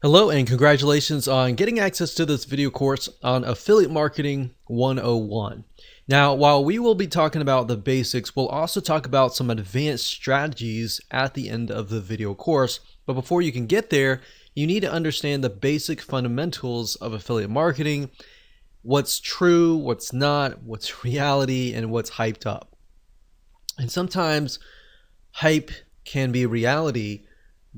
Hello and congratulations on getting access to this video course on Affiliate Marketing 101. Now, while we will be talking about the basics, we'll also talk about some advanced strategies at the end of the video course. But before you can get there, you need to understand the basic fundamentals of affiliate marketing, what's true, what's not, what's reality, and what's hyped up. And sometimes hype can be reality,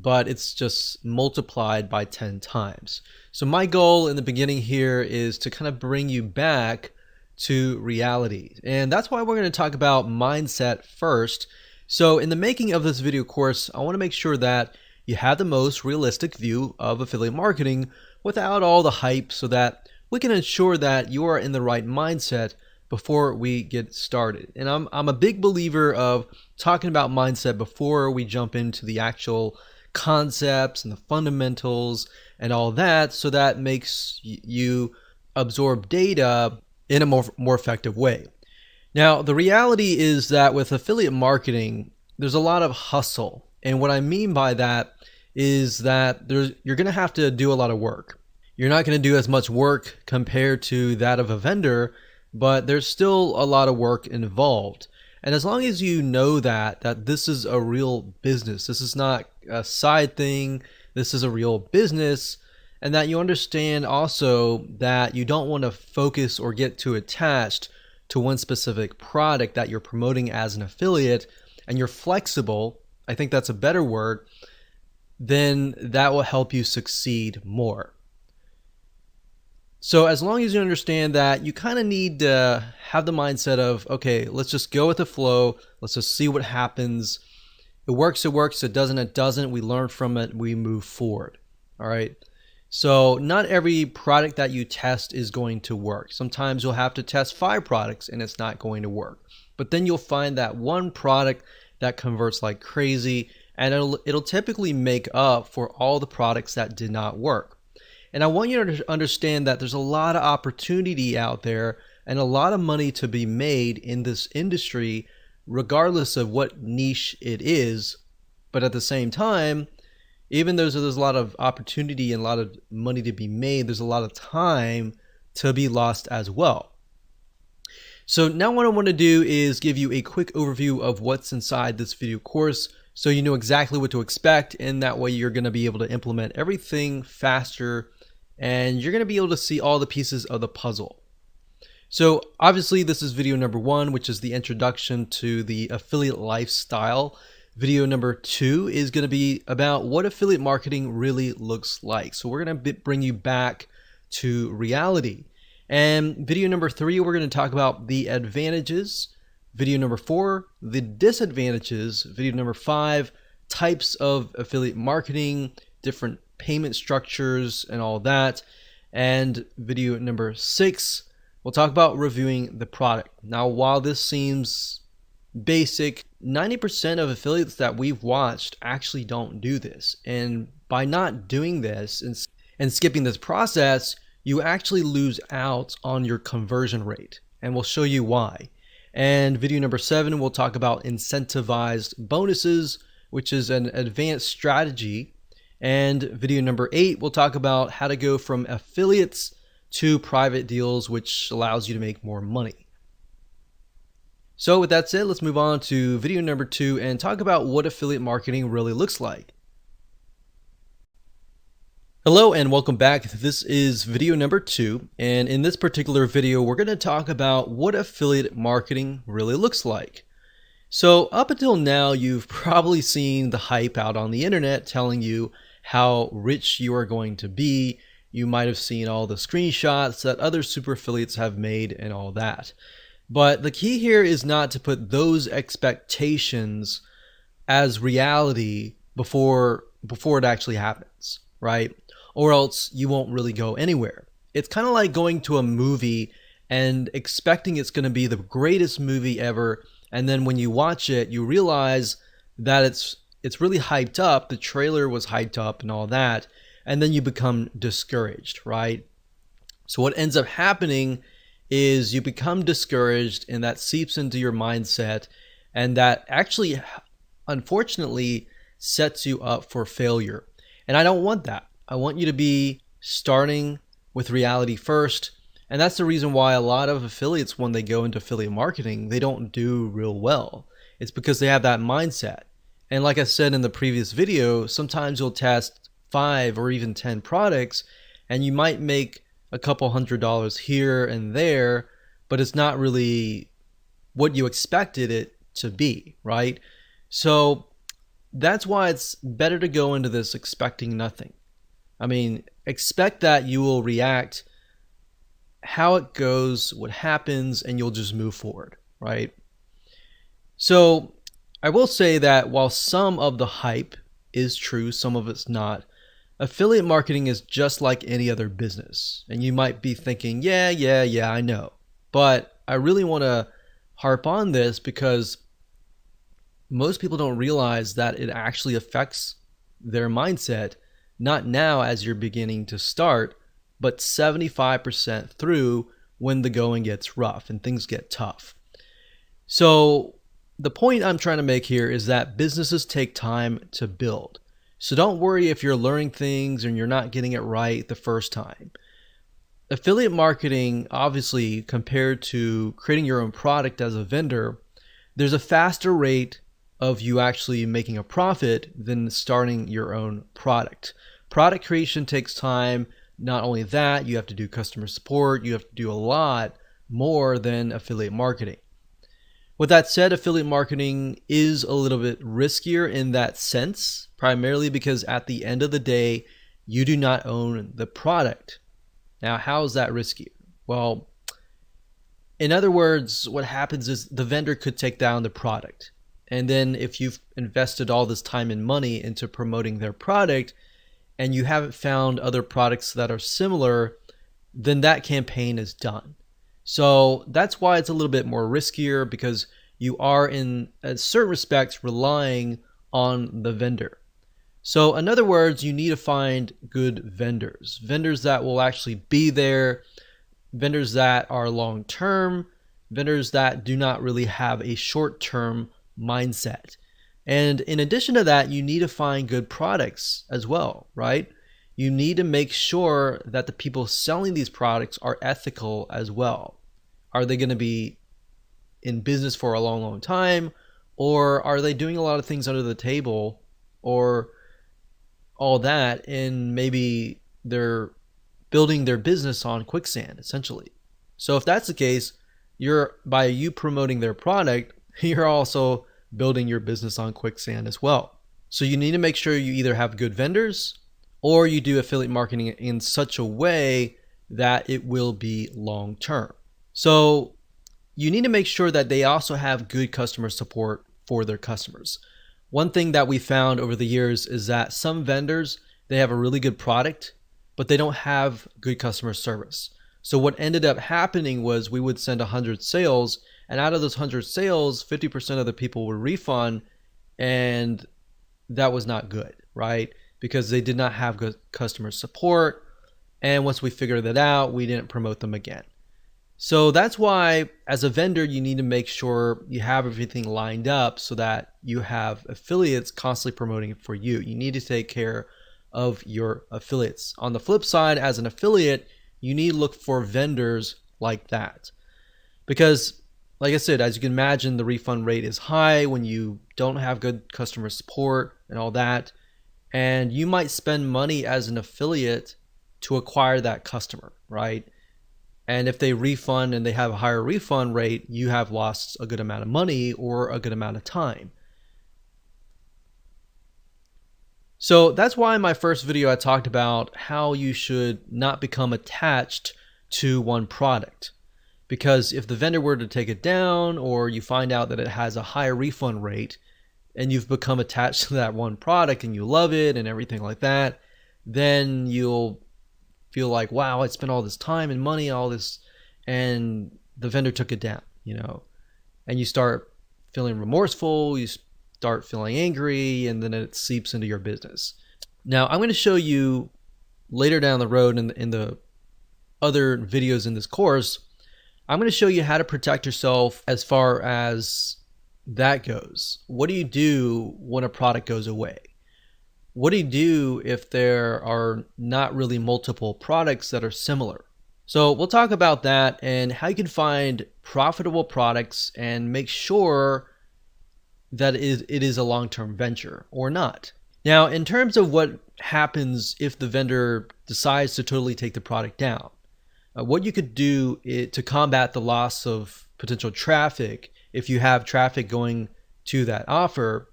but it's just multiplied by 10 times. So my goal in the beginning here is to kind of bring you back to reality. And that's why we're going to talk about mindset first. So in the making of this video course, I want to make sure that you have the most realistic view of affiliate marketing without all the hype, so that we can ensure that you are in the right mindset before we get started. And I'm a big believer of talking about mindset before we jump into the actual concepts and the fundamentals and all that, so that makes you absorb data in a more effective way. Now, the reality is that with affiliate marketing, there's a lot of hustle. And what I mean by that is that you're going to have to do a lot of work. You're not going to do as much work compared to that of a vendor, but there's still a lot of work involved. And as long as you know that this is a real business, this is not a side thing, this is a real business, and that you understand also that you don't want to focus or get too attached to one specific product that you're promoting as an affiliate, and you're flexible, I think that's a better word, then that will help you succeed more. So as long as you understand that, you kind of need to have the mindset of, okay, let's just go with the flow. Let's just see what happens. It works, it doesn't, it doesn't. We learn from it, we move forward. All right. So not every product that you test is going to work. Sometimes you'll have to test 5 products and it's not going to work. But then you'll find that one product that converts like crazy, and it'll typically make up for all the products that did not work. And I want you to understand that there's a lot of opportunity out there and a lot of money to be made in this industry, regardless of what niche it is. But at the same time, even though there's a lot of opportunity and a lot of money to be made, there's a lot of time to be lost as well. So now what I want to do is give you a quick overview of what's inside this video course, so you know exactly what to expect, and that way you're going to be able to implement everything faster, and you're going to be able to see all the pieces of the puzzle. So obviously this is video number 1, which is the introduction to the affiliate lifestyle. Video number 2 is going to be about what affiliate marketing really looks like. So we're going to bring you back to reality. And video number 3, we're going to talk about the advantages. Video number 4, the disadvantages. Video number 5, types of affiliate marketing, different payment structures and all that. And video number 6, we'll talk about reviewing the product. Now, while this seems basic, 90% of affiliates that we've watched actually don't do this. And by not doing this and skipping this process, you actually lose out on your conversion rate. And we'll show you why. And video number 7, we'll talk about incentivized bonuses, which is an advanced strategy. And video number 8, we'll talk about how to go from affiliates to private deals, which allows you to make more money. So with that said, let's move on to video number 2 and talk about what affiliate marketing really looks like. Hello and welcome back. This is video number 2, and in this particular video, we're going to talk about what affiliate marketing really looks like. So up until now, you've probably seen the hype out on the internet telling you how rich you are going to be. You might have seen all the screenshots that other super affiliates have made and all that. But the key here is not to put those expectations as reality before it actually happens, right? Or else you won't really go anywhere. It's kind of like going to a movie and expecting it's going to be the greatest movie ever, and then when you watch it, you realize that it's really hyped up, the trailer was hyped up and all that, and then you become discouraged, right? So what ends up happening is you become discouraged, and that seeps into your mindset, and that actually, unfortunately, sets you up for failure. And I don't want that. I want you to be starting with reality first. And that's the reason why a lot of affiliates, when they go into affiliate marketing, they don't do real well. It's because they have that mindset. And like I said in the previous video, sometimes you'll test 5 or even 10 products and you might make a couple $100 here and there, but it's not really what you expected it to be, right? So that's why it's better to go into this expecting nothing. I mean, expect that you will react how it goes, what happens, and you'll just move forward, right? So I will say that while some of the hype is true, some of it's not, affiliate marketing is just like any other business. And you might be thinking, yeah, I know. But I really want to harp on this because most people don't realize that it actually affects their mindset, not now as you're beginning to start, but 75% through when the going gets rough and things get tough. So the point I'm trying to make here is that businesses take time to build. So don't worry if you're learning things and you're not getting it right the first time. Affiliate marketing, obviously, compared to creating your own product as a vendor, there's a faster rate of you actually making a profit than starting your own product. Product creation takes time. Not only that, you have to do customer support. You have to do a lot more than affiliate marketing. With that said, affiliate marketing is a little bit riskier in that sense, primarily because at the end of the day, you do not own the product. Now, how is that riskier? Well, in other words, what happens is the vendor could take down the product. And then if you've invested all this time and money into promoting their product and you haven't found other products that are similar, then that campaign is done. So that's why it's a little bit more riskier, because you are in certain respects relying on the vendor. So in other words, you need to find good vendors that will actually be there, vendors that are long-term, vendors that do not really have a short-term mindset. And in addition to that, you need to find good products as well, right? You need to make sure that the people selling these products are ethical as well. Are they going to be in business for a long, long time? Or are they doing a lot of things under the table or all that, and maybe they're building their business on quicksand, essentially? So if that's the case, by you promoting their product, you're also building your business on quicksand as well. So you need to make sure you either have good vendors or you do affiliate marketing in such a way that it will be long term. So you need to make sure that they also have good customer support for their customers. One thing that we found over the years is that some vendors, they have a really good product, but they don't have good customer service. So what ended up happening was we would send 100 sales, and out of those 100 sales, 50% of the people would refund, and that was not good, right? Because they did not have good customer support. And once we figured that out, we didn't promote them again. So that's why as a vendor, you need to make sure you have everything lined up so that you have affiliates constantly promoting it for you. You need to take care of your affiliates. On the flip side, as an affiliate, you need to look for vendors like that. Because like I said, as you can imagine, the refund rate is high when you don't have good customer support and all that. And you might spend money as an affiliate to acquire that customer, right? And if they refund and they have a higher refund rate, you have lost a good amount of money or a good amount of time. So that's why in my first video I talked about how you should not become attached to one product. Because if the vendor were to take it down, or you find out that it has a higher refund rate and you've become attached to that one product and you love it and everything like that, then you'll feel like, wow, I spent all this time and money, all this, and the vendor took it down, and you start feeling remorseful, you start feeling angry, and then it seeps into your business. Now, I'm going to show you later down the road in the other videos in this course, I'm going to show you how to protect yourself as far as that goes. What do you do when a product goes away? what do you do if there are not really multiple products that are similar? So we'll talk about that and how you can find profitable products and make sure that it is a long-term venture or not. Now, in terms of what happens if the vendor decides to totally take the product down, what you could do to combat the loss of potential traffic, if you have traffic going to that offer,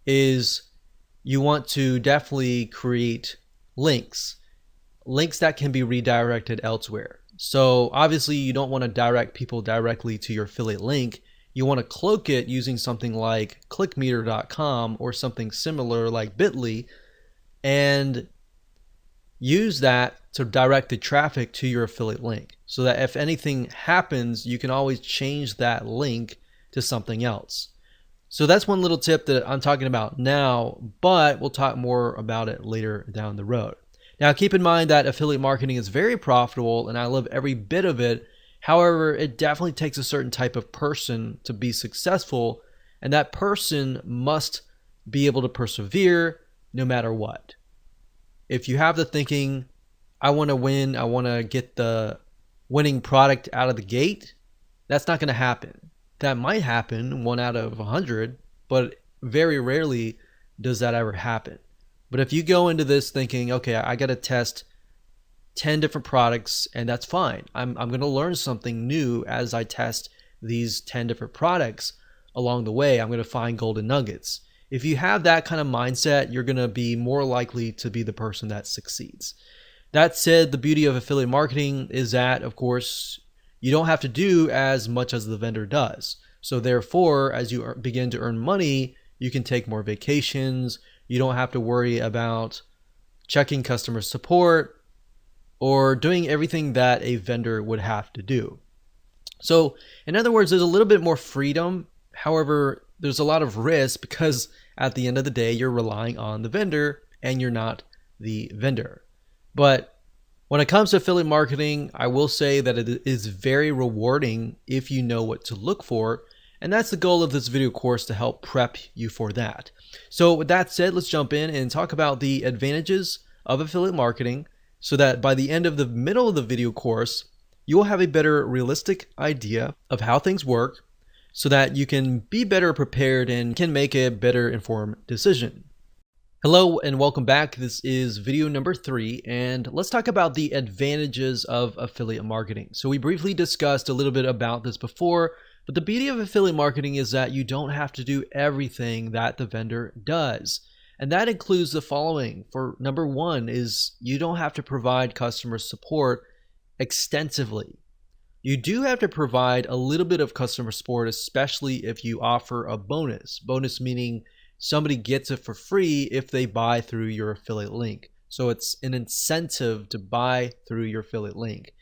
is you want to definitely create links that can be redirected elsewhere. So obviously you don't want to direct people directly to your affiliate link. You want to cloak it using something like clickmeter.com or something similar like Bitly, and use that to direct the traffic to your affiliate link, so that if anything happens, you can always change that link to something else. So that's one little tip that I'm talking about now, but we'll talk more about it later down the road. Now, keep in mind that affiliate marketing is very profitable and I love every bit of it. However, it definitely takes a certain type of person to be successful, and that person must be able to persevere no matter what. If you have the thinking, I want to win, I want to get the winning product out of the gate, that's not going to happen. That might happen 1 out of 100, but very rarely does that ever happen. But if you go into this thinking, okay, I got to test 10 different products, and that's fine. I'm going to learn something new as I test these 10 different products along the way. I'm going to find golden nuggets. If you have that kind of mindset, you're going to be more likely to be the person that succeeds. That said, the beauty of affiliate marketing is that, of course, you don't have to do as much as the vendor does. So therefore, as you begin to earn money, you can take more vacations. You don't have to worry about checking customer support or doing everything that a vendor would have to do. So in other words, there's a little bit more freedom. However, there's a lot of risk because at the end of the day, you're relying on the vendor and you're not the vendor. But when it comes to affiliate marketing, I will say that it is very rewarding if you know what to look for. And that's the goal of this video course, to help prep you for that. So with that said, let's jump in and talk about the advantages of affiliate marketing, so that by the end of the middle of the video course, you will have a better realistic idea of how things work, so that you can be better prepared and can make a better informed decision. Hello and welcome back. This is video number 3, and let's talk about the advantages of affiliate marketing. So we briefly discussed a little bit about this before, but the beauty of affiliate marketing is that you don't have to do everything that the vendor does. And that includes the following. For number 1 is you don't have to provide customer support extensively. You do have to provide a little bit of customer support, especially if you offer a bonus. Bonus meaning somebody gets it for free if they buy through your affiliate link. So it's an incentive to buy through your affiliate link.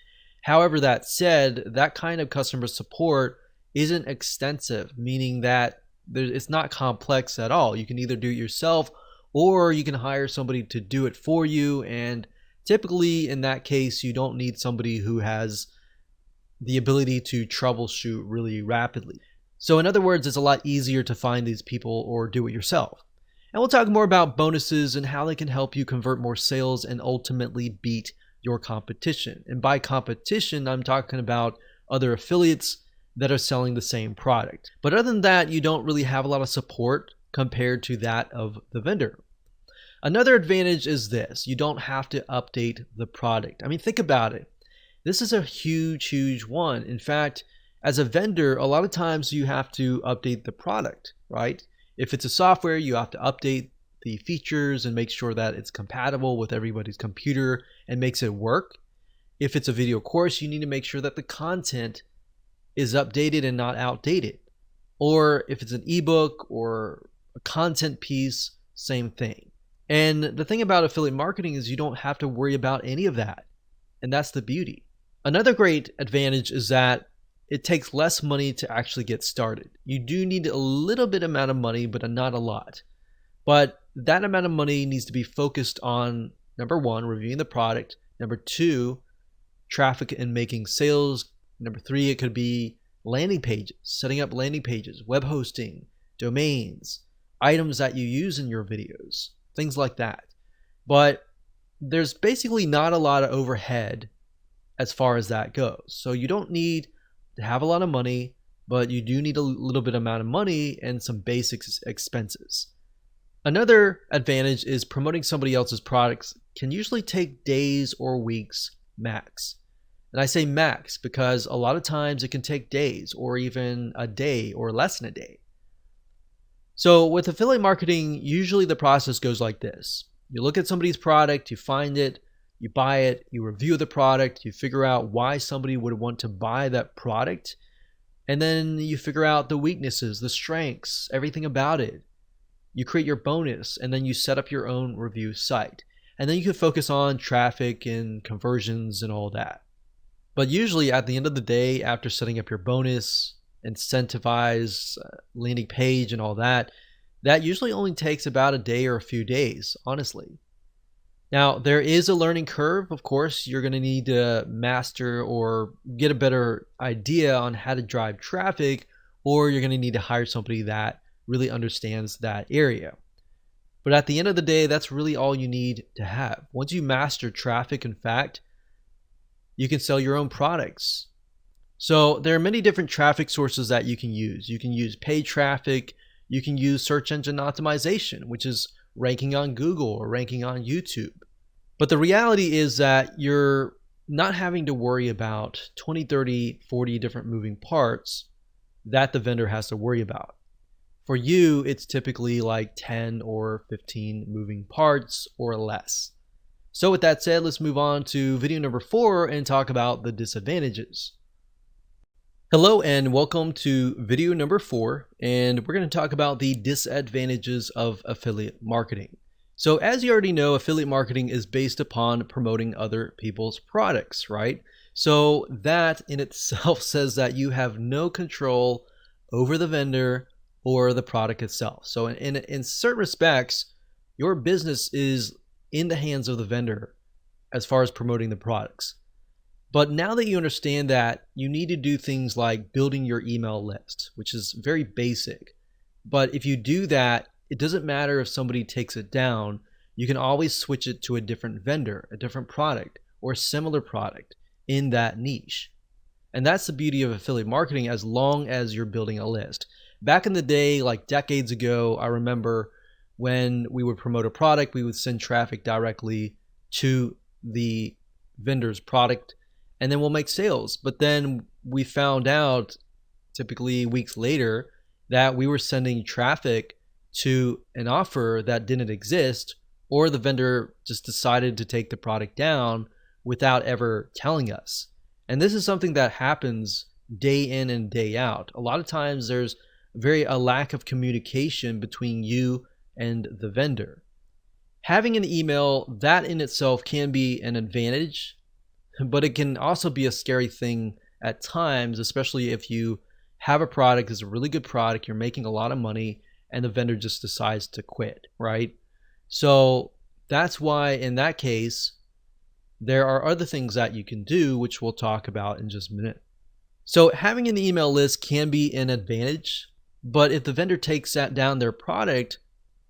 However, that said, that kind of customer support isn't extensive, meaning that it's not complex at all. You can either do it yourself or you can hire somebody to do it for you. And typically in that case, you don't need somebody who has the ability to troubleshoot really rapidly. So in other words, it's a lot easier to find these people or do it yourself. And we'll talk more about bonuses and how they can help you convert more sales and ultimately beat your competition. And by competition, I'm talking about other affiliates that are selling the same product. But other than that, you don't really have a lot of support compared to that of the vendor. Another advantage is this: you don't have to update the product. I mean, think about it. This is a huge one. In fact, as a vendor, a lot of times you have to update the product, right? If it's a software, you have to update the features and make sure that it's compatible with everybody's computer and makes it work. If it's a video course, you need to make sure that the content is updated and not outdated. Or if it's an ebook or a content piece, same thing. And the thing about affiliate marketing is you don't have to worry about any of that. And that's the beauty. Another great advantage is that it takes less money to actually get started. You do need a little bit amount of money, but not a lot. But that amount of money needs to be focused on, number 1, reviewing the product. Number 2, traffic and making sales. Number 3, it could be landing pages, setting up landing pages, web hosting, domains, items that you use in your videos. things like that. But there's basically not a lot of overhead as far as that goes. So you don't need to have a lot of money, but you do need a little bit amount of money and some basic expenses. Another advantage is promoting somebody else's products can usually take days or weeks max. And I say max because a lot of times it can take days or even a day or less than a day. So with affiliate marketing, usually the process goes like this. You look at somebody's product, you find it, you buy it, you review the product, you figure out why somebody would want to buy that product, and then you figure out the weaknesses, the strengths, everything about it. You create your bonus, and then you set up your own review site. And then you can focus on traffic and conversions and all that. But usually at the end of the day, after setting up your bonus, incentivize, landing page and all that, that usually only takes about a day or a few days, honestly. Now, there is a learning curve. Of course, you're going to need to master or get a better idea on how to drive traffic, or you're going to need to hire somebody that really understands that area. But at the end of the day, that's really all you need to have. Once you master traffic, in fact, you can sell your own products. So there are many different traffic sources that you can use. You can use paid traffic. You can use search engine optimization, which is ranking on Google or ranking on YouTube. But the reality is that you're not having to worry about 20, 30, 40 different moving parts that the vendor has to worry about. For you, it's typically like 10 or 15 moving parts or less. So with that said, let's move on to video number 4 and talk about the disadvantages. Hello and welcome to video number 4, and we're going to talk about the disadvantages of affiliate marketing. So as you already know, affiliate marketing is based upon promoting other people's products, right? So that in itself says that you have no control over the vendor or the product itself. So in certain respects, your business is in the hands of the vendor as far as promoting the products. But now that you understand that, you need to do things like building your email list, which is very basic. But if you do that, it doesn't matter if somebody takes it down. You can always switch it to a different vendor, a different product, or a similar product in that niche. And that's the beauty of affiliate marketing as long as you're building a list. Back in the day, like decades ago, I remember when we would promote a product, we would send traffic directly to the vendor's product, and then we'll make sales. But then we found out, typically weeks later, that we were sending traffic to an offer that didn't exist, or the vendor just decided to take the product down without ever telling us. And this is something that happens day in and day out. A lot of times there's a lack of communication between you and the vendor. Having an email, that in itself can be an advantage, but it can also be a scary thing at times, especially if you have a product that's a really good product, you're making a lot of money, and the vendor just decides to quit, right? So that's why in that case, there are other things that you can do, which we'll talk about in just a minute. So having an email list can be an advantage, but if the vendor takes that down their product,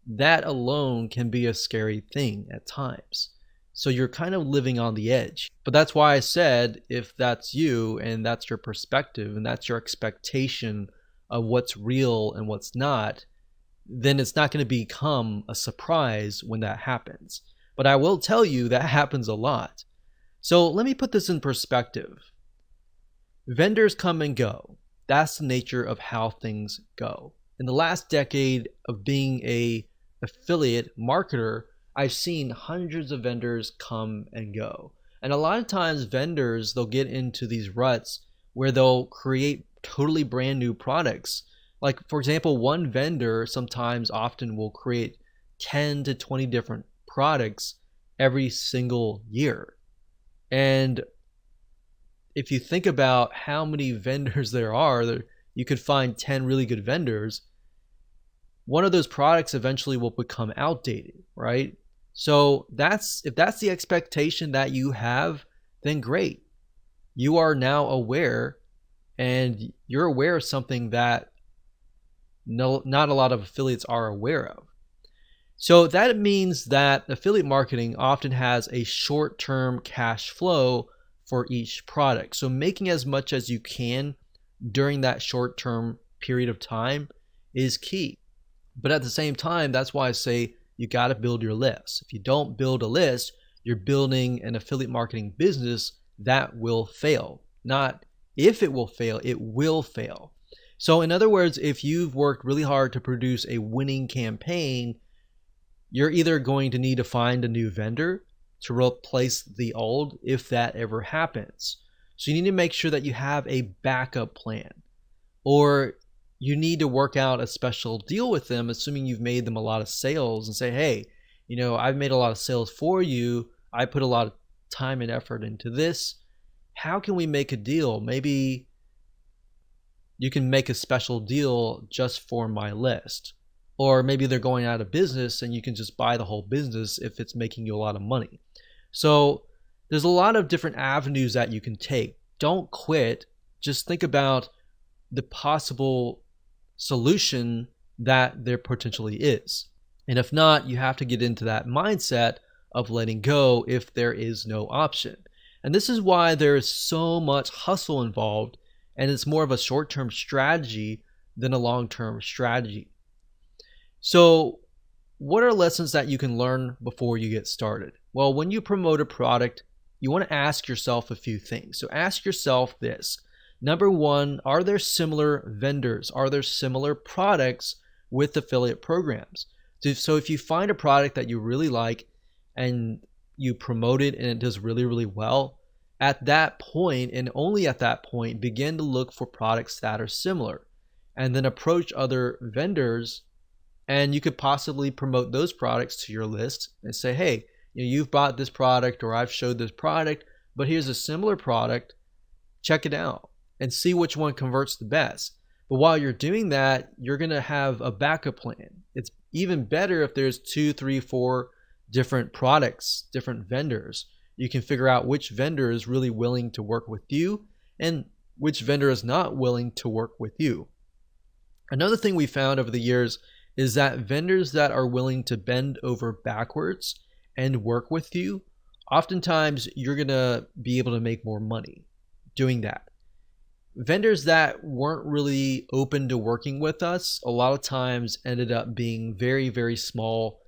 that alone can be a scary thing at times. So you're kind of living on the edge. But that's why I said, if that's you and that's your perspective and that's your expectation of what's real and what's not, then it's not going to become a surprise when that happens. But I will tell you that happens a lot. So let me put this in perspective. Vendors come and go. That's the nature of how things go. In the last decade of being an affiliate marketer, I've seen hundreds of vendors come and go. And a lot of times vendors, they'll get into these ruts where they'll create totally brand new products. Like, for example, one vendor often will create 10 to 20 different products every single year. And if you think about how many vendors there are, you could find 10 really good vendors. One of those products eventually will become outdated, right? So if that's the expectation that you have, then great. You are now aware, and you're aware of something that not a lot of affiliates are aware of. So that means that affiliate marketing often has a short-term cash flow for each product. So making as much as you can during that short-term period of time is key. But at the same time, that's why I say you got to build your list. If you don't build a list, you're building an affiliate marketing business that will fail. Not if it will fail, it will fail. So in other words, if you've worked really hard to produce a winning campaign, you're either going to need to find a new vendor to replace the old if that ever happens. So you need to make sure that you have a backup plan, or you need to work out a special deal with them, assuming you've made them a lot of sales, and say, hey, I've made a lot of sales for you. I put a lot of time and effort into this. How can we make a deal? Maybe you can make a special deal just for my list. Or maybe they're going out of business and you can just buy the whole business if it's making you a lot of money. So there's a lot of different avenues that you can take. Don't quit. Just think about the possible solution that there potentially is. And if not, you have to get into that mindset of letting go if there is no option. And this is why there is so much hustle involved, and it's more of a short-term strategy than a long-term strategy. So what are lessons that you can learn before you get started? Well, when you promote a product, you want to ask yourself a few things. So ask yourself this. Number one, are there similar vendors? Are there similar products with affiliate programs? So if you find a product that you really like and you promote it and it does really, really well, at that point, and only at that point, begin to look for products that are similar and then approach other vendors. And you could possibly promote those products to your list and say, hey, you've bought this product, or I've showed this product, but here's a similar product. Check it out and see which one converts the best. But while you're doing that, you're going to have a backup plan. It's even better if there's 2, 3, 4 different products, different vendors. You can figure out which vendor is really willing to work with you and which vendor is not willing to work with you. Another thing we found over the years is that vendors that are willing to bend over backwards and work with you, oftentimes you're going to be able to make more money doing that. Vendors that weren't really open to working with us a lot of times ended up being very, very small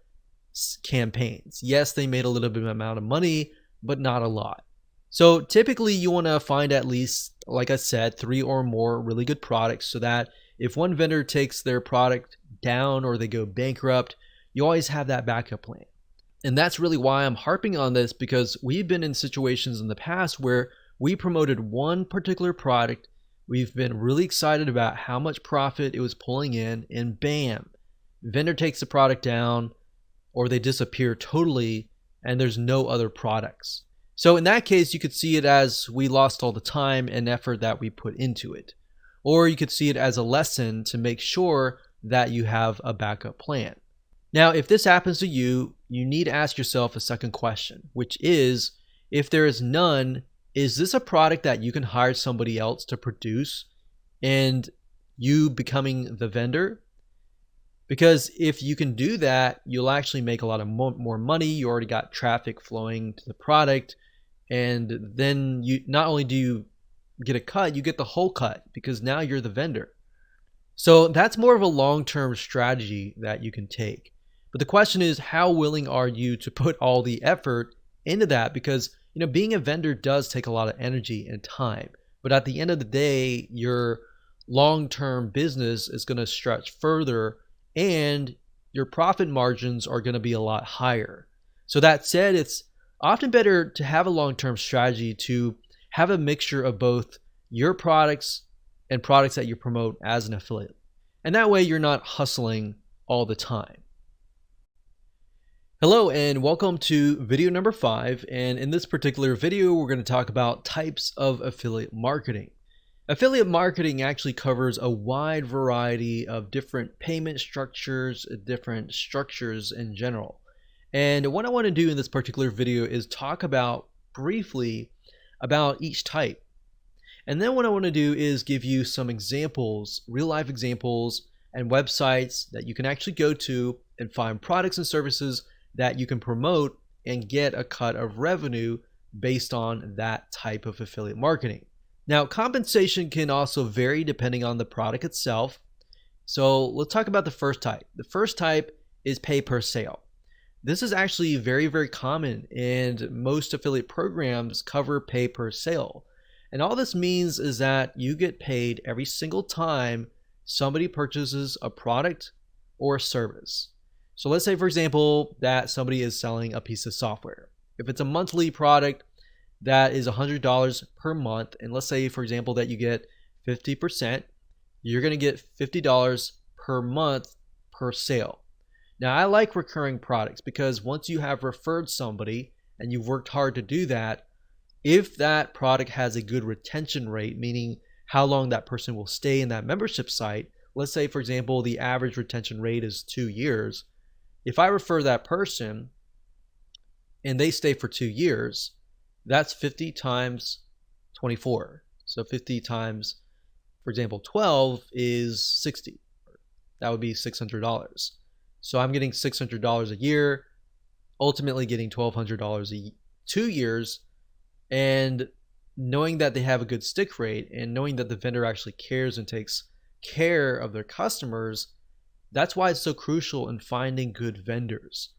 campaigns. Yes, they made a little bit of amount of money, but not a lot. So typically you want to find at least, like I said, 3 or more really good products, so that if one vendor takes their product down or they go bankrupt, you always have that backup plan. And that's really why I'm harping on this, because we've been in situations in the past where we promoted one particular product, we've been really excited about how much profit it was pulling in, and bam, vendor takes the product down or they disappear totally and there's no other products. So in that case, you could see it as we lost all the time and effort that we put into it. Or you could see it as a lesson to make sure that you have a backup plan. Now, if this happens to you, you need to ask yourself a second question, which is, if there is none, is this a product that you can hire somebody else to produce and you becoming the vendor? Because if you can do that, you'll actually make a lot of more money. You already got traffic flowing to the product. And then you not only do you get a cut, you get the whole cut, because now you're the vendor. So that's more of a long-term strategy that you can take. But the question is, how willing are you to put all the effort into that? Because being a vendor does take a lot of energy and time. But at the end of the day, your long-term business is going to stretch further and your profit margins are going to be a lot higher. So that said, it's often better to have a long-term strategy, to have a mixture of both your products and products that you promote as an affiliate. And that way you're not hustling all the time. Hello and welcome to video number 5. And in this particular video, we're going to talk about types of affiliate marketing. Affiliate marketing actually covers a wide variety of different payment structures, different structures in general. And what I want to do in this particular video is talk about briefly about each type. And then what I want to do is give you some examples, real life examples and websites that you can actually go to and find products and services that you can promote and get a cut of revenue based on that type of affiliate marketing. Now, compensation can also vary depending on the product itself. So let's talk about the first type. The first type is pay per sale. This is actually very, very common, and most affiliate programs cover pay per sale. And all this means is that you get paid every single time somebody purchases a product or a service. So let's say, for example, that somebody is selling a piece of software. If it's a monthly product, that is $100 per month. And let's say, for example, that you get 50%, you're going to get $50 per month per sale. Now, I like recurring products because once you have referred somebody and you've worked hard to do that, if that product has a good retention rate, meaning how long that person will stay in that membership site, let's say, for example, the average retention rate is 2 years. If I refer that person and they stay for 2 years, that's 50 times 24. So 50 times, for example, 12 is 60. That would be $600. So I'm getting $600 a year, ultimately getting $1,200 2 years. And knowing that they have a good stick rate and knowing that the vendor actually cares and takes care of their customers, that's why it's so crucial in finding good vendors.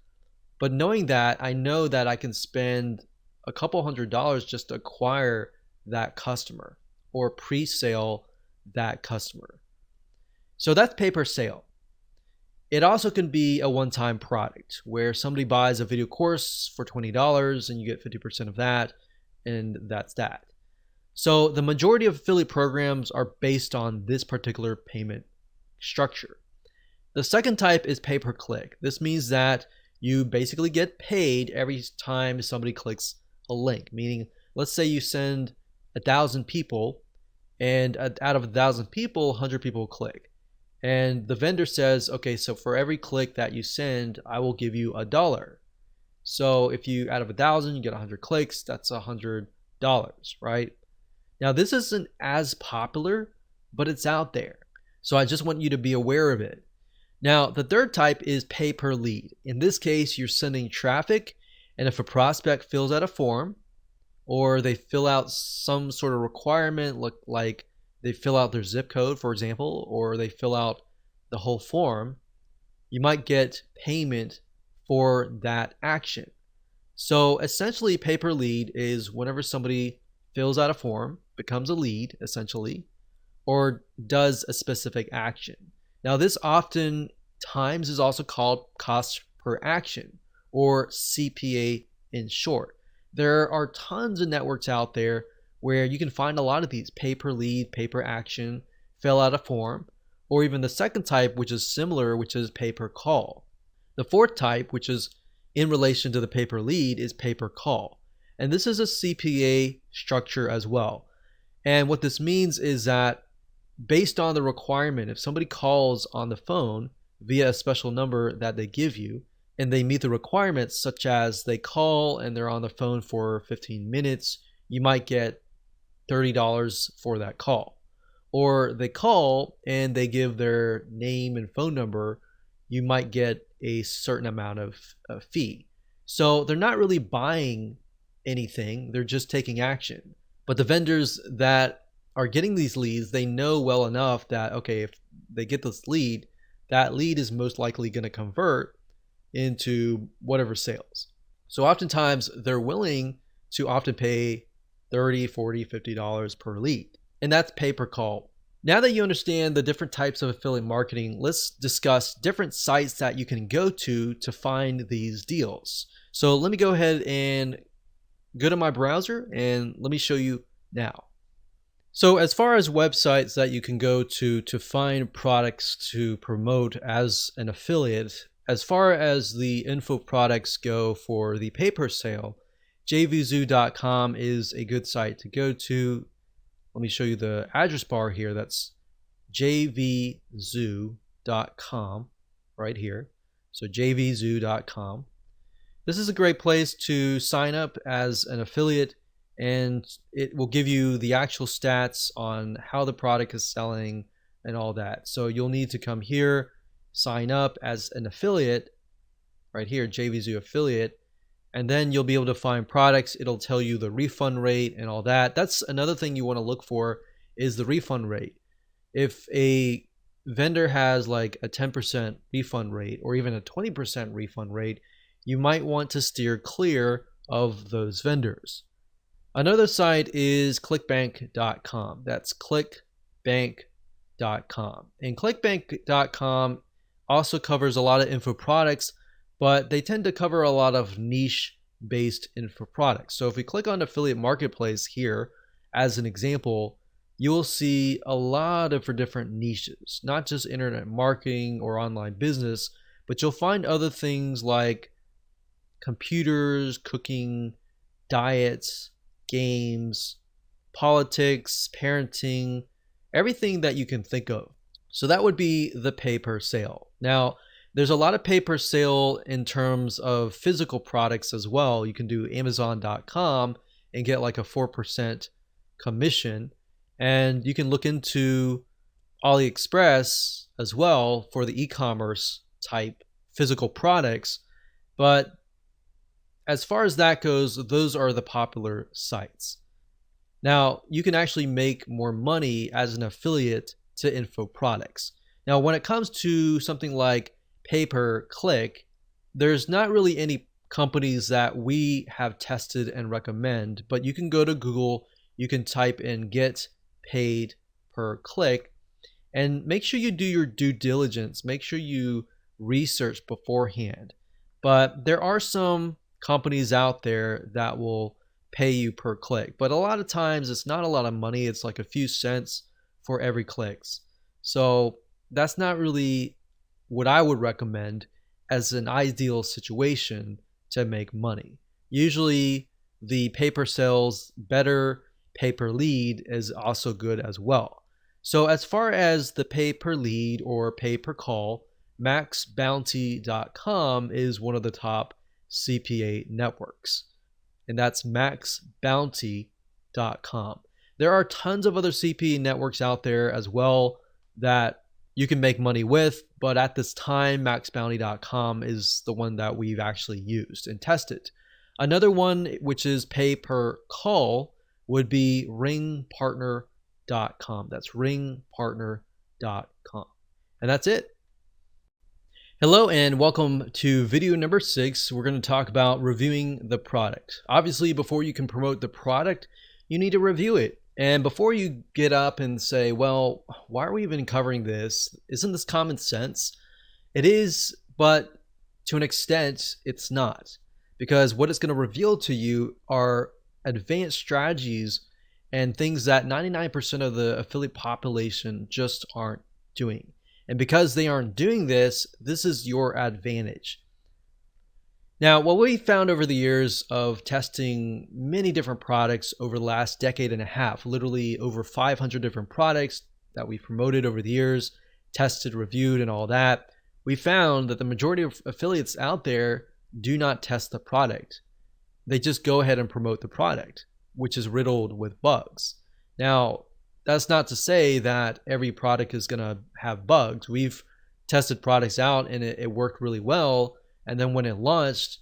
But knowing that, I know that I can spend a couple $100s just to acquire that customer or pre-sale that customer. So that's pay per sale. It also can be a one-time product where somebody buys a video course for $20 and you get 50% of that, and that's that. So the majority of affiliate programs are based on this particular payment structure. The second type is pay per click. This means that you basically get paid every time somebody clicks a link, meaning let's say you send 1,000 people and out of 1,000 people, 100 people click. And the vendor says, okay, so for every click that you send, I will give you $1. So if you, out of 1,000, you get 100 clicks, that's $100, right? Now this isn't as popular, but it's out there. So I just want you to be aware of it. Now, the third type is pay per lead. In this case, you're sending traffic, and if a prospect fills out a form, or they fill out some sort of requirement, like they fill out their zip code, for example, or they fill out the whole form, you might get payment for that action. So essentially, pay per lead is whenever somebody fills out a form, becomes a lead, essentially, or does a specific action. Now, this often times is also called cost per action, or CPA in short. There are tons of networks out there where you can find a lot of these: pay per lead, pay per action, fill out a form, or even the second type, which is similar, which is pay per call. The fourth type, which is in relation to the pay per lead, is pay per call. And this is a CPA structure as well. And what this means is that based on the requirement, if somebody calls on the phone via a special number that they give you, and they meet the requirements, such as they call and they're on the phone for 15 minutes, you might get $30 for that call. Or they call and they give their name and phone number, you might get a certain amount of fee. So they're not really buying anything, they're just taking action. But the vendors that are getting these leads, they know well enough that, okay, if they get this lead, that lead is most likely going to convert into whatever sales. So oftentimes they're willing to often pay $30, $40, $50 per lead. And that's pay per call. Now that you understand the different types of affiliate marketing, let's discuss different sites that you can go to find these deals. So let me go ahead and go to my browser and let me show you now. So as far as websites that you can go to find products to promote as an affiliate, as far as the info products go for the pay per sale, jvzoo.com is a good site to go to. Let me show you the address bar here. That's jvzoo.com right here. So jvzoo.com. This is a great place to sign up as an affiliate, and it will give you the actual stats on how the product is selling and all that. So you'll need to come here, sign up as an affiliate right here, JVZoo affiliate, and then you'll be able to find products. It'll tell you the refund rate and all that. That's another thing you want to look for, is the refund rate. If a vendor has like a 10% refund rate or even a 20% refund rate, you might want to steer clear of those vendors. Another site is clickbank.com. That's clickbank.com. And clickbank.com also covers a lot of info products, but they tend to cover a lot of niche-based info products. So if we click on Affiliate Marketplace here as an example, you will see a lot of different niches, not just internet marketing or online business, but you'll find other things like computers, cooking, diets, games, politics, parenting, everything that you can think of. So that would be the pay per sale. Now, there's a lot of pay per sale in terms of physical products as well. You can do Amazon.com and get like a 4% commission. And you can look into AliExpress as well for the e-commerce type physical products. But as far as that goes, those are the popular sites. Now, you can actually make more money as an affiliate to info products. Now, when it comes to something like pay-per-click, there's not really any companies that we have tested and recommend, but you can go to Google, you can type in get paid per click, and make sure you do your due diligence. Make sure you research beforehand. But there are some companies out there that will pay you per click, but a lot of times it's not a lot of money. It's like a few cents for every clicks. So that's not really what I would recommend as an ideal situation to make money. Usually the pay per sales, better pay per lead is also good as well. So as far as the pay per lead or pay per call, maxbounty.com is one of the top CPA networks, and that's maxbounty.com. There are tons of other CPA networks out there as well that you can make money with, but at this time, maxbounty.com is the one that we've actually used and tested. Another one, which is pay per call, would be ringpartner.com. That's ringpartner.com. And that's it. Hello and welcome to video number 6. We're going to talk about reviewing the product. Obviously, before you can promote the product, you need to review it. And before you get up and say, well, why are we even covering this? Isn't this common sense? It is, but to an extent, it's not. Because what it's going to reveal to you are advanced strategies and things that 99% of the affiliate population just aren't doing. And because they aren't doing this, this is your advantage. Now, what we found over the years of testing many different products over the last decade and a half, literally over 500 different products that we promoted over the years, tested, reviewed, and all that, we found that the majority of affiliates out there do not test the product. They just go ahead and promote the product, which is riddled with bugs. Now, that's not to say that every product is going to have bugs. We've tested products out and it worked really well. And then when it launched,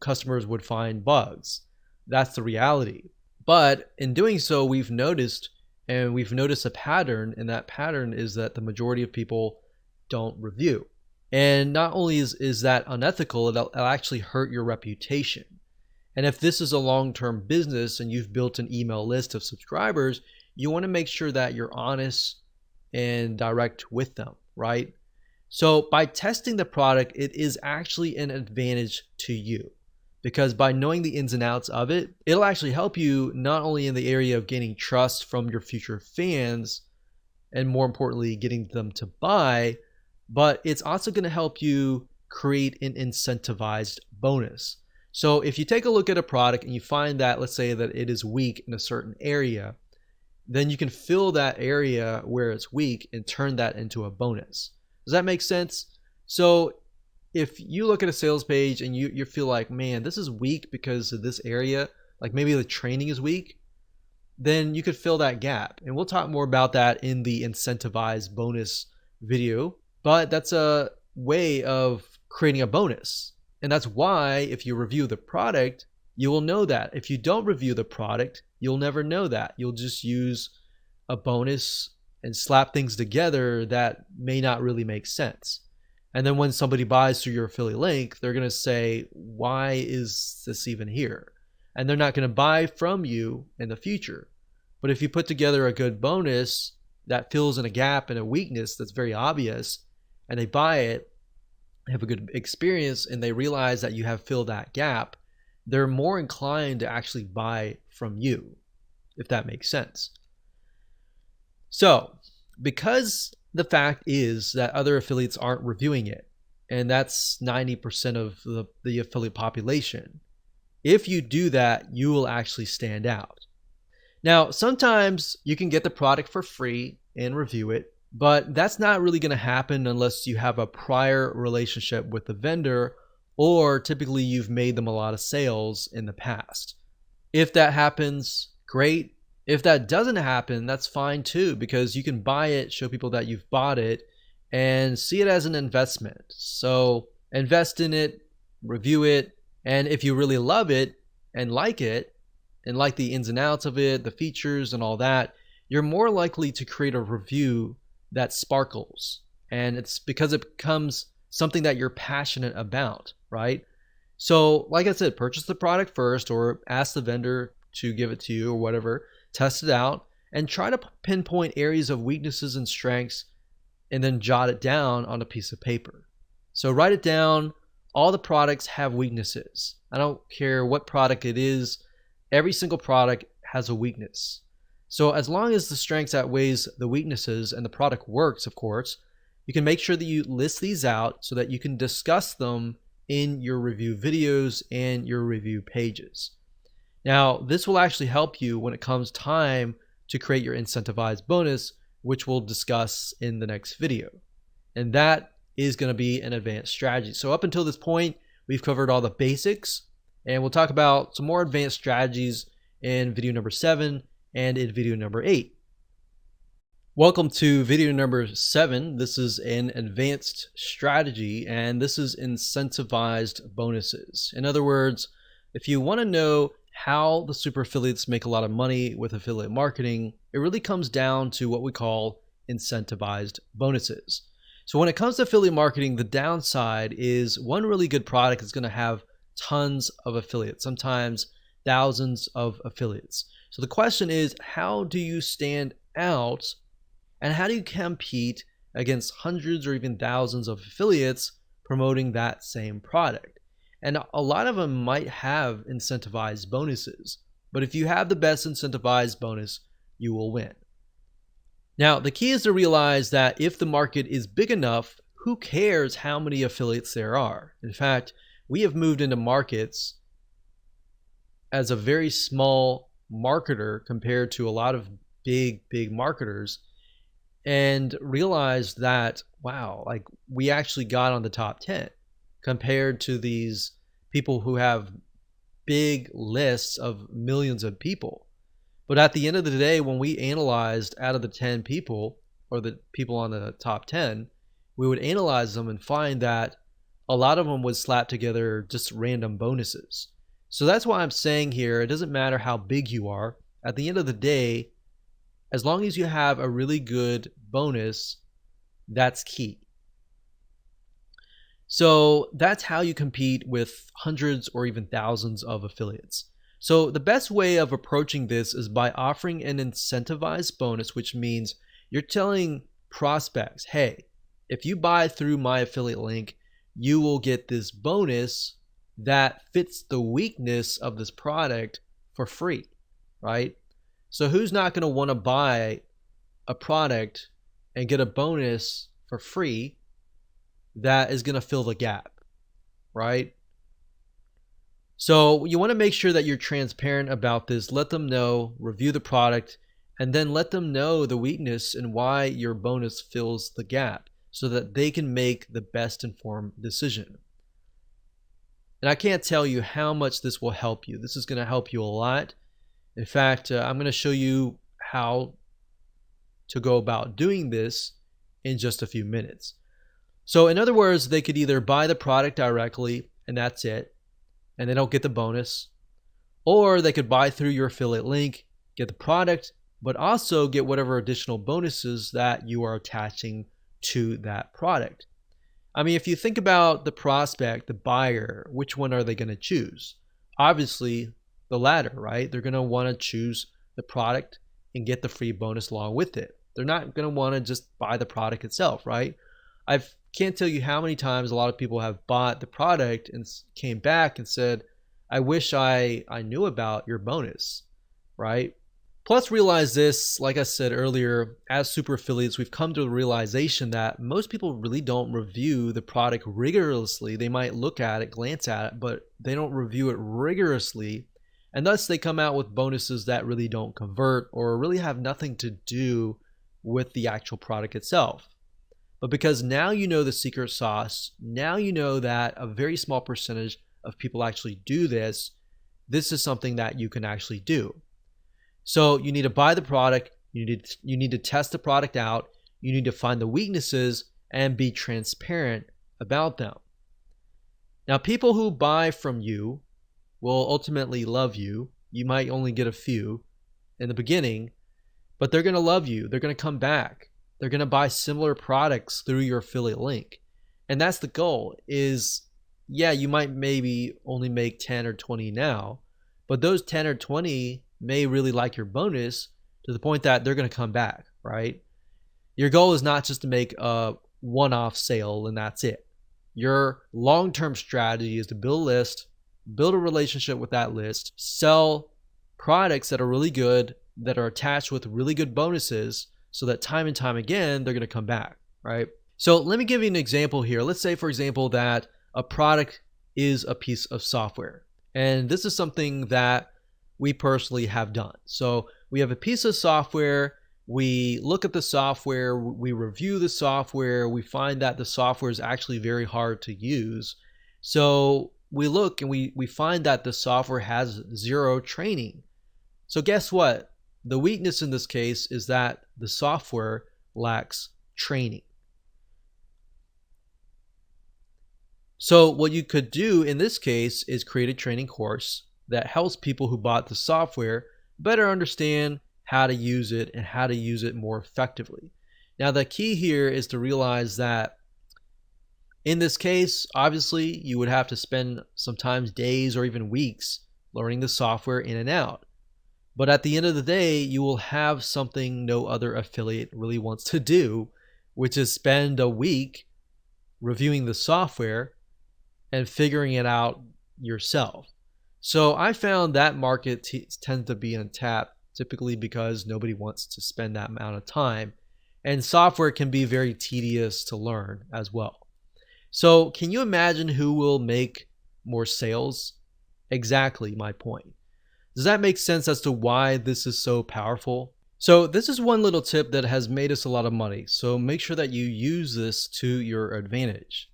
customers would find bugs. That's the reality. But in doing so, we've noticed a pattern, and that pattern is that the majority of people don't review. And not only is that unethical, it'll actually hurt your reputation. And if this is a long-term business and you've built an email list of subscribers, you want to make sure that you're honest and direct with them, right? So by testing the product, it is actually an advantage to you, because by knowing the ins and outs of it, it'll actually help you not only in the area of gaining trust from your future fans, and more importantly, getting them to buy, but it's also going to help you create an incentivized bonus. So if you take a look at a product and you find that, let's say that it is weak in a certain area, then you can fill that area where it's weak and turn that into a bonus. Does that make sense? So if you look at a sales page and you feel like, man, this is weak because of this area, like maybe the training is weak, then you could fill that gap. And we'll talk more about that in the incentivized bonus video. but that's a way of creating a bonus. And that's why if you review the product, you will know that. If you don't review the product, you'll never know that. You'll just use a bonus and slap things together that may not really make sense. And then when somebody buys through your affiliate link, they're going to say, why is this even here? And they're not going to buy from you in the future. But if you put together a good bonus that fills in a gap and a weakness that's very obvious, and they buy it, have a good experience, and they realize that you have filled that gap, they're more inclined to actually buy from you, if that makes sense. So, because the fact is that other affiliates aren't reviewing it, and that's 90% of the affiliate population, if you do that, you will actually stand out. Now, sometimes you can get the product for free and review it, but that's not really going to happen unless you have a prior relationship with the vendor, or typically you've made them a lot of sales in the past. If that happens, great. If that doesn't happen, that's fine too, because you can buy it, show people that you've bought it, and see it as an investment. So invest in it, review it, and if you really love it and like the ins and outs of it, the features and all that, you're more likely to create a review that sparkles. And it's because it becomes something that you're passionate about, right? So like I said, purchase the product first, or ask the vendor to give it to you or whatever, test it out, and try to pinpoint areas of weaknesses and strengths, and then jot it down on a piece of paper. So write it down. All the products have weaknesses. I don't care what product it is. Every single product has a weakness. So as long as the strengths outweighs the weaknesses and the product works, of course, you can make sure that you list these out so that you can discuss them in your review videos and your review pages. Now, this will actually help you when it comes time to create your incentivized bonus, which we'll discuss in the next video. And that is going to be an advanced strategy. So up until this point, we've covered all the basics, and we'll talk about some more advanced strategies in video number 7 and in video number 8. Welcome to video number 7. This is an advanced strategy, and this is incentivized bonuses. In other words, if you want to know how the super affiliates make a lot of money with affiliate marketing, it really comes down to what we call incentivized bonuses. So when it comes to affiliate marketing, the downside is one really good product is going to have tons of affiliates, sometimes thousands of affiliates. So the question is, how do you stand out, and how do you compete against hundreds or even thousands of affiliates promoting that same product? And a lot of them might have incentivized bonuses, but if you have the best incentivized bonus, you will win. Now, the key is to realize that if the market is big enough, who cares how many affiliates there are? In fact, we have moved into markets as a very small marketer compared to a lot of big marketers, and realized that, wow, like we actually got on the top 10 compared to these people who have big lists of millions of people. But at the end of the day, when we analyzed out of the 10 people, or the people on the top 10, we would analyze them and find that a lot of them would slap together just random bonuses. So that's why I'm saying here, it doesn't matter how big you are. At the end of the day, as long as you have a really good bonus, that's key. So that's how you compete with hundreds or even thousands of affiliates. So the best way of approaching this is by offering an incentivized bonus, which means you're telling prospects, hey, if you buy through my affiliate link, you will get this bonus that fits the weakness of this product for free, right? So who's not going to want to buy a product and get a bonus for free that is going to fill the gap, right? So you want to make sure that you're transparent about this. Let them know, review the product, and then let them know the weakness and why your bonus fills the gap so that they can make the best informed decision. And I can't tell you how much this will help you. This is going to help you a lot. In fact, I'm going to show you how to go about doing this in just a few minutes. So in other words, they could either buy the product directly and that's it, and they don't get the bonus, or they could buy through your affiliate link, get the product, but also get whatever additional bonuses that you are attaching to that product. I mean, if you think about the prospect, the buyer, which one are they going to choose? Obviously, the latter, right? They're going to want to choose the product and get the free bonus along with it. They're not going to want to just buy the product itself, right? I can't tell you how many times a lot of people have bought the product and came back and said, I wish I knew about your bonus, right? Plus, realize this, like I said earlier, as super affiliates, we've come to the realization that most people really don't review the product rigorously. They might look at it, glance at it, but they don't review it rigorously. And thus, they come out with bonuses that really don't convert or really have nothing to do with the actual product itself. But because now you know the secret sauce, now you know that a very small percentage of people actually do this, this is something that you can actually do. So you need to buy the product, you need to test the product out, you need to find the weaknesses and be transparent about them. Now, people who buy from you will ultimately love you. You might only get a few in the beginning, but they're going to love you. They're going to come back. They're going to buy similar products through your affiliate link. And that's the goal is, yeah, you might maybe only make 10 or 20 now, but those 10 or 20 may really like your bonus to the point that they're going to come back, right? Your goal is not just to make a one-off sale and that's it. Your long-term strategy is to build a list, build a relationship with that list, sell products that are really good, that are attached with really good bonuses so that time and time again, they're going to come back, right? So let me give you an example here. Let's say, for example, that a product is a piece of software. And this is something that we personally have done. So we have a piece of software, we look at the software, we review the software, we find that the software is actually very hard to use. So we look and we find that the software has zero training. So guess what? The weakness in this case is that the software lacks training. So what you could do in this case is create a training course that helps people who bought the software better understand how to use it and how to use it more effectively. Now, the key here is to realize that in this case, obviously, you would have to spend sometimes days or even weeks learning the software in and out. But at the end of the day, you will have something no other affiliate really wants to do, which is spend a week reviewing the software and figuring it out yourself. So I found that market tends to be untapped typically because nobody wants to spend that amount of time. And software can be very tedious to learn as well. So can you imagine who will make more sales? Exactly my point. Does that make sense as to why this is so powerful? So this is one little tip that has made us a lot of money. So make sure that you use this to your advantage.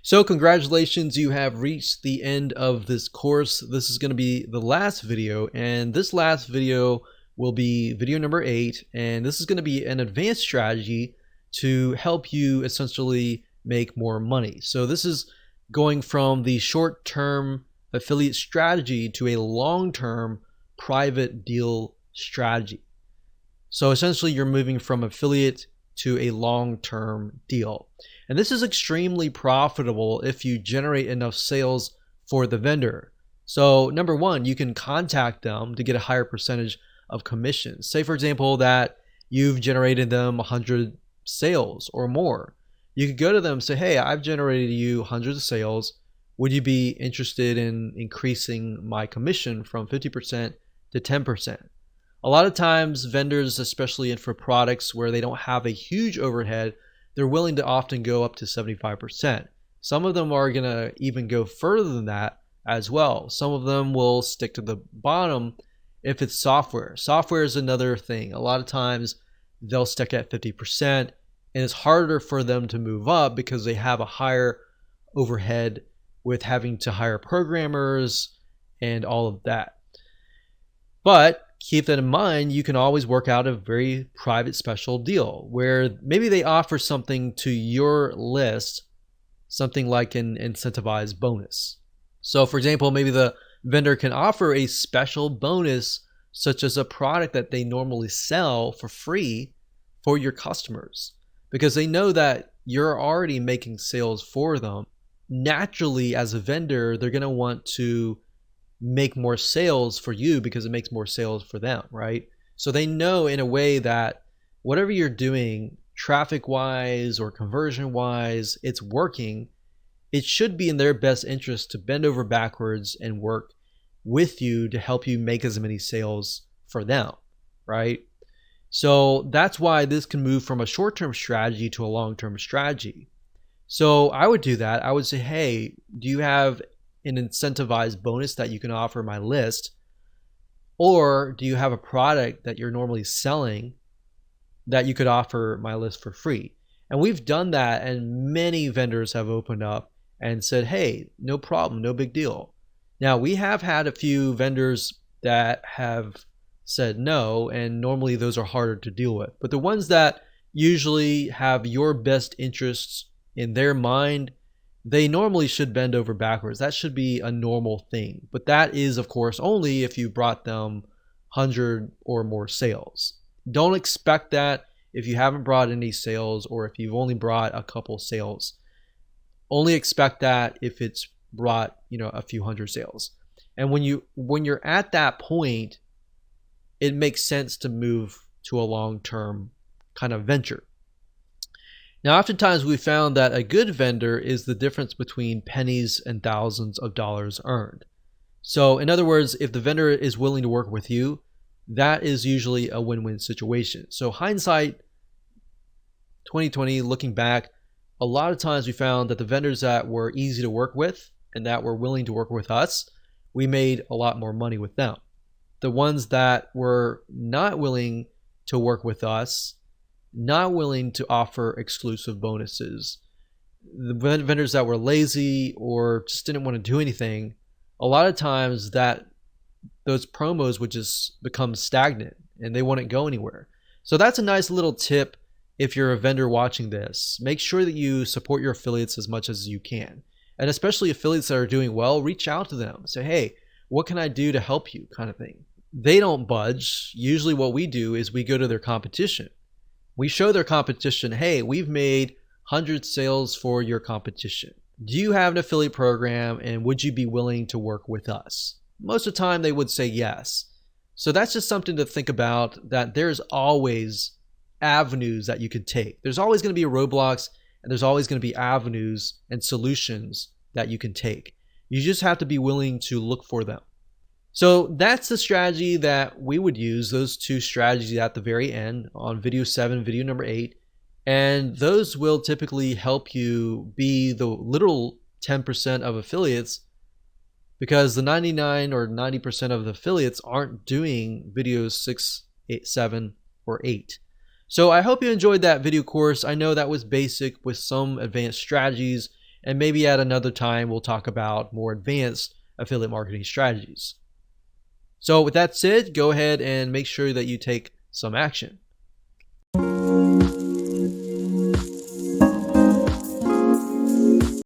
So congratulations, you have reached the end of this course. This is going to be the last video, and this last video will be video number 8, and this is going to be an advanced strategy to help you essentially make more money. So this is going from the short-term affiliate strategy to a long-term private deal strategy. So essentially you're moving from affiliate to a long-term deal. And this is extremely profitable if you generate enough sales for the vendor. So number one, you can contact them to get a higher percentage of commission. Say for example that you've generated them 100 sales or more. You could go to them and say, hey, I've generated you hundreds of sales. Would you be interested in increasing my commission from 50% to 10%? A lot of times vendors, especially for products where they don't have a huge overhead, they're willing to often go up to 75%. Some of them are going to even go further than that as well. Some of them will stick to the bottom if it's software. Software is another thing. A lot of times they'll stick at 50%, and it's harder for them to move up because they have a higher overhead with having to hire programmers and all of that. But keep that in mind, you can always work out a very private special deal where maybe they offer something to your list, something like an incentivized bonus. So for example, maybe the vendor can offer a special bonus such as a product that they normally sell for free for your customers, because they know that you're already making sales for them. Naturally, as a vendor, they're going to want to make more sales for you because it makes more sales for them, right? So they know in a way that whatever you're doing, traffic wise or conversion wise, it's working. It should be in their best interest to bend over backwards and work with you to help you make as many sales for them, right? So that's why this can move from a short-term strategy to a long-term strategy. So I would do that. I would say, hey, do you have an incentivized bonus that you can offer my list? Or do you have a product that you're normally selling that you could offer my list for free? And we've done that, and many vendors have opened up and said, hey, no problem, no big deal. Now, we have had a few vendors that have said no, and normally those are harder to deal with. But the ones that usually have your best interests in their mind, they normally should bend over backwards. That should be a normal thing. But that is, of course, only if you brought them 100 or more sales. Don't expect that if you haven't brought any sales or if you've only brought a couple sales. Only expect that if it's brought, a few hundred sales. And when you're at that point, it makes sense to move to a long-term kind of venture. Now, oftentimes we found that a good vendor is the difference between pennies and thousands of dollars earned. So in other words, if the vendor is willing to work with you, that is usually a win-win situation. So hindsight 2020, looking back, a lot of times we found that the vendors that were easy to work with and that were willing to work with us, we made a lot more money with them. The ones that were not willing to work with us, not willing to offer exclusive bonuses, the vendors that were lazy or just didn't want to do anything, a lot of times that those promos would just become stagnant and they wouldn't go anywhere. So that's a nice little tip. If you're a vendor watching this, make sure that you support your affiliates as much as you can. And especially affiliates that are doing well, reach out to them. Say, hey, what can I do to help you, kind of thing. They don't budge. Usually what we do is we go to their competition. We show their competition, hey, we've made 100 sales for your competition. Do you have an affiliate program and would you be willing to work with us? Most of the time they would say yes. So that's just something to think about, that there's always avenues that you can take. There's always going to be roadblocks and there's always going to be avenues and solutions that you can take. You just have to be willing to look for them. So that's the strategy that we would use, those two strategies at the very end on video 7, video number 8. And those will typically help you be the literal 10% of affiliates, because the 99 or 90% of the affiliates aren't doing videos 6, 8, 7, or 8. So I hope you enjoyed that video course. I know that was basic with some advanced strategies, and maybe at another time we'll talk about more advanced affiliate marketing strategies. So with that said, go ahead and make sure that you take some action.